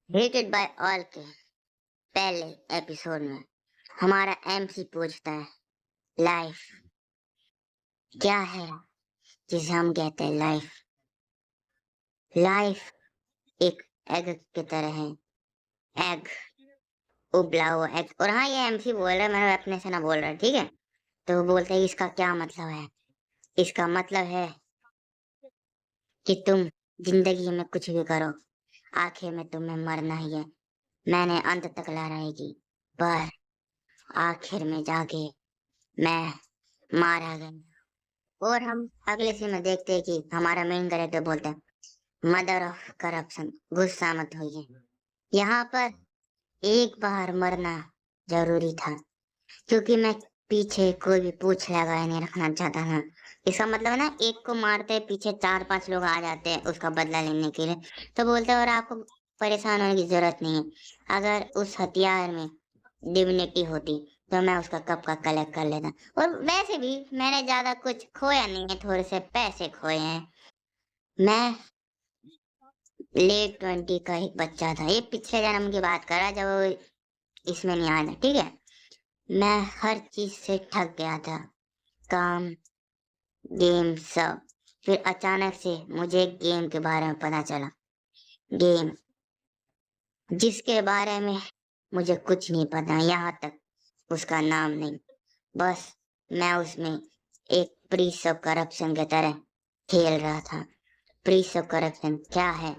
Hated bye all के पहले episode में हमारा एमसी पूछता है, लाइफ क्या है जिसे हम कहते हैं लाइफ। लाइफ एक एग की तरह है। एग, उबला हुआ एग। और हाँ, ये एमसी बोल रहा है, मैं अपने से ना बोल रहा, ठीक है। तो वो बोलते हैं इसका क्या मतलब है। इसका मतलब है कि तुम जिंदगी में कुछ भी करो, आखिर में तुम्हें मरना ही है। मैंने अंत तक लड़ाई, पर आखिर में जाके मैं मारा गया। और हम अगले सीन में देखते हैं कि हमारा मेन कैरेक्टर बोलता है, मदर ऑफ करप्शन, गुस्सा मत होइए। यहाँ पर एक बार मरना जरूरी था, क्योंकि मैं पीछे कोई भी पूछ लगाए नहीं रखना चाहता था। इसका मतलब है ना, एक को मारते पीछे 4-5 लोग आ जाते हैं उसका बदला लेने के लिए। तो बोलते हैं और आपको परेशान होने की जरूरत नहीं है। अगर उस हथियार में डिविनिटी होती तो मैं उसका कब का कलेक्ट कर लेता। और वैसे भी मैंने ज्यादा कुछ खोया नहीं है, थोड़े से पैसे खोए हैं। मैं लेट 20 का एक बच्चा था, ये पिछले जन्म की बात कर रहा, जब वो इसमें नहीं आया था, ठीक है। मैं हर चीज से थक गया था, काम, गेम, सब। फिर अचानक से मुझे एक गेम के बारे में पता चला। गेम जिसके बारे में मुझे कुछ नहीं पता, यहाँ तक उसका नाम नहीं। बस मैं उसमें एक प्रीस्ट ऑफ करप्शन की तरह खेल रहा था। प्रीस्ट ऑफ करप्शन क्या है?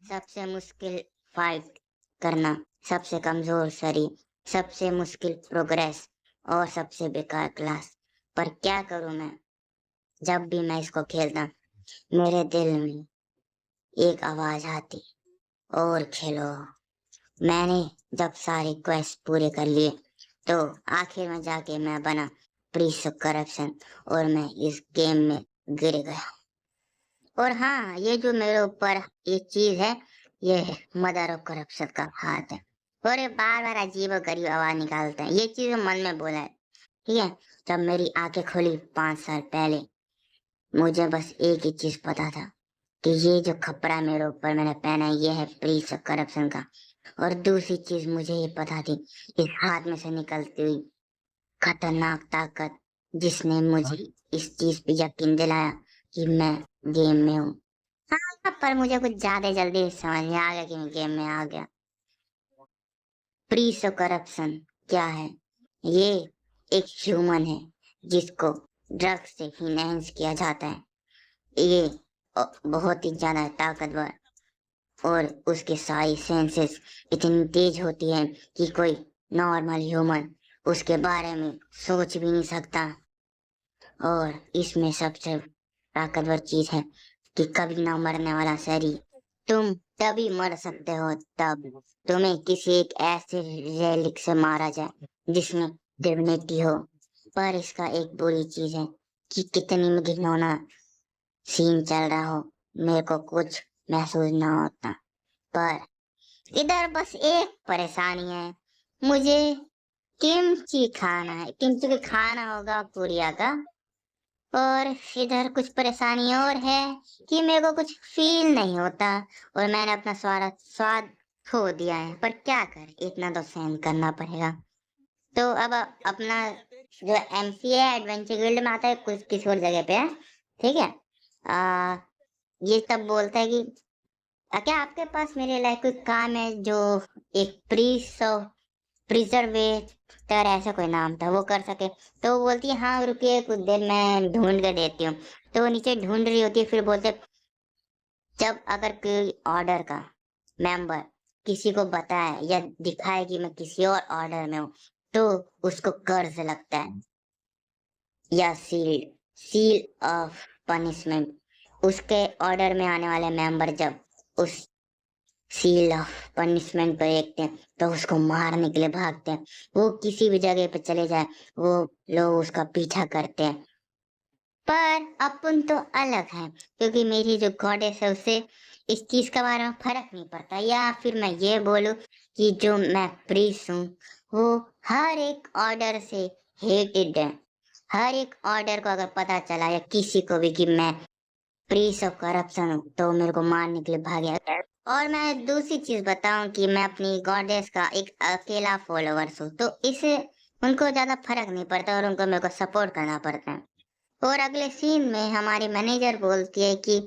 सबसे मुश्किल फाइट करना, सबसे कमजोर शरीर, सबसे मुश्किल प्रोग्रेस और सबसे बेकार क्लास। पर क्या करूं मैं, जब भी मैं इसको खेलता मेरे दिल में एक आवाज आती, और खेलो। मैंने जब सारे क्वेस्ट पूरे कर लिए तो आखिर में जाके मैं बना प्रीस्ट ऑफ करप्शन, और मैं इस गेम में गिर गया। और हाँ, ये जो मेरे ऊपर ये चीज है, ये मदर ऑफ करप्शन का हाथ है। और ये बार बार अजीब और गरीब आवाज निकालते हैं, ये चीज मन में बोला है, ठीक है। जब मेरी आंखें खुली 5 साल पहले, मुझे बस एक ही चीज पता था कि ये जो कपड़ा मेरे ऊपर मैंने पहना है, ये है प्रीस्ट ऑफ करप्शन का। और दूसरी चीज मुझे ये पता थी, इस हाथ में से निकलती हुई खतरनाक ताकत, जिसने मुझे इस चीज पे यकीन दिलाया कि मैं गेम में हूँ। हाँ, पर मुझे कुछ ज्यादा जल्दी समझ में आ गया कि मैं गेम में आ गया। प्रीस्ट ऑफ करप्शन क्या है? ये एक ह्यूमन है जिसको ड्रग्स से फिनेंस किया जाता है। ये बहुत ही ज्यादा ताकतवर, और उसके सारी सेंसेस इतनी तेज होती हैं कि कोई नॉर्मल ह्यूमन उसके बारे में सोच भी नहीं सकता। और इसमें सबसे ताकतवर चीज है कि कभी ना मरने वाला शरीर। तुम तभी मर सकते हो तब तुम्हें किसी एक ऐसे रेलिक से मारा जाए जिसमें डिविनिटी हो। पर इसका एक बुरी चीज है कि कितनी में घिनौना सीन चल रहा हो, मेरे को कुछ महसूस ना होता। पर इधर बस एक परेशानी है, मुझे किमची खाना है, किमची भी खाना होगा कोरिया का। और इधर कुछ परेशानी और है कि मेरे को कुछ फील नहीं होता, और मैंने अपना स्वाद स्वाद खो दिया है। पर क्या करे, इतना तो सहन करना पड़ेगा। तो अब अपना जो एमसी है एडवेंचर गिल्ड में आता है, कुछ किसी और जगह पे है, ठीक है। आ, ये सब बोलता है कि क्या आपके पास मेरे लिए कोई काम है जो एक प्रिजर्वेटर ऐसा कोई नाम था वो कर सके। तो वो बोलती है हाँ रुकिए कुछ देर मैं ढूंढ के देती हूँ। तो वो नीचे ढूंढ रही होती है, फिर बोलते, जब अगर कोई ऑर्डर का मेंबर किसी को बताए या दिखाए कि मैं किसी और ऑर्डर में हूँ, तो उसको कर्ज लगता है, या सील ऑफ पनिशमेंट। उसके ऑर्डर में आने वाले मेंबर जब उस सील ऑफ पनिशमेंट पर देखते हैं तो उसको मारने के लिए भागते हैं। वो किसी भी जगह पे चले जाए, वो लोग उसका पीछा करते हैं। पर अपन तो अलग है, क्योंकि मेरी जो गॉडेस है उसे इस चीज के बारे में फर्क नहीं पड़ता। या फिर मैं ये बोलूं कि जो मैं प्रीस्ट हूँ, वो हर एक ऑर्डर से हेटेड है। हर एक ऑर्डर को अगर पता चला, या किसी को भी कि मैं प्रीस्ट ऑफ करप्शन हूँ, तो मेरे को मारने के लिए भागेगा। और मैं दूसरी चीज बताऊं कि मैं अपनी गॉडेस का एक अकेला फॉलोअर्स हूँ, तो इससे उनको ज्यादा फर्क नहीं पड़ता और उनको मेरे को सपोर्ट करना पड़ता है। और अगले सीन में हमारी मैनेजर बोलती है कि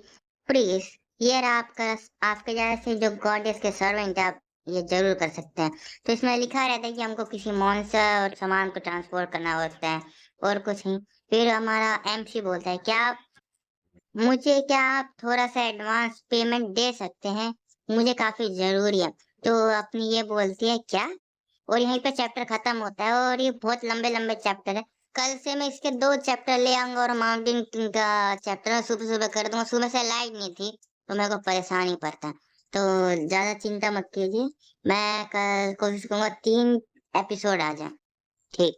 प्लीज, ये रहा आपका, आपके जैसे जो गॉडेस के सर्वेंट आप ये जरूर कर सकते हैं। तो इसमें लिखा रहता है कि हमको किसी मॉन्स्टर और सामान को ट्रांसपोर्ट करना होता है और कुछ नहीं। फिर हमारा एमसी बोलता है क्या मुझे, क्या आप थोड़ा सा एडवांस पेमेंट दे सकते हैं, मुझे काफी जरूरी है। तो अपनी ये बोलती है क्या, और यहीं पे चैप्टर खत्म होता है। और ये बहुत लंबे लंबे चैप्टर है, कल से मैं इसके 2 चैप्टर ले आऊंगा और माउंटेन किंग का चैप्टर सुबह सुबह कर दूंगा। सुबह से लाइट नहीं थी तो मेरे को परेशान ही पड़ता है। तो ज्यादा चिंता मत कीजिए, मैं कल कोशिश करूंगा 3 एपिसोड आ जाए। ठीक।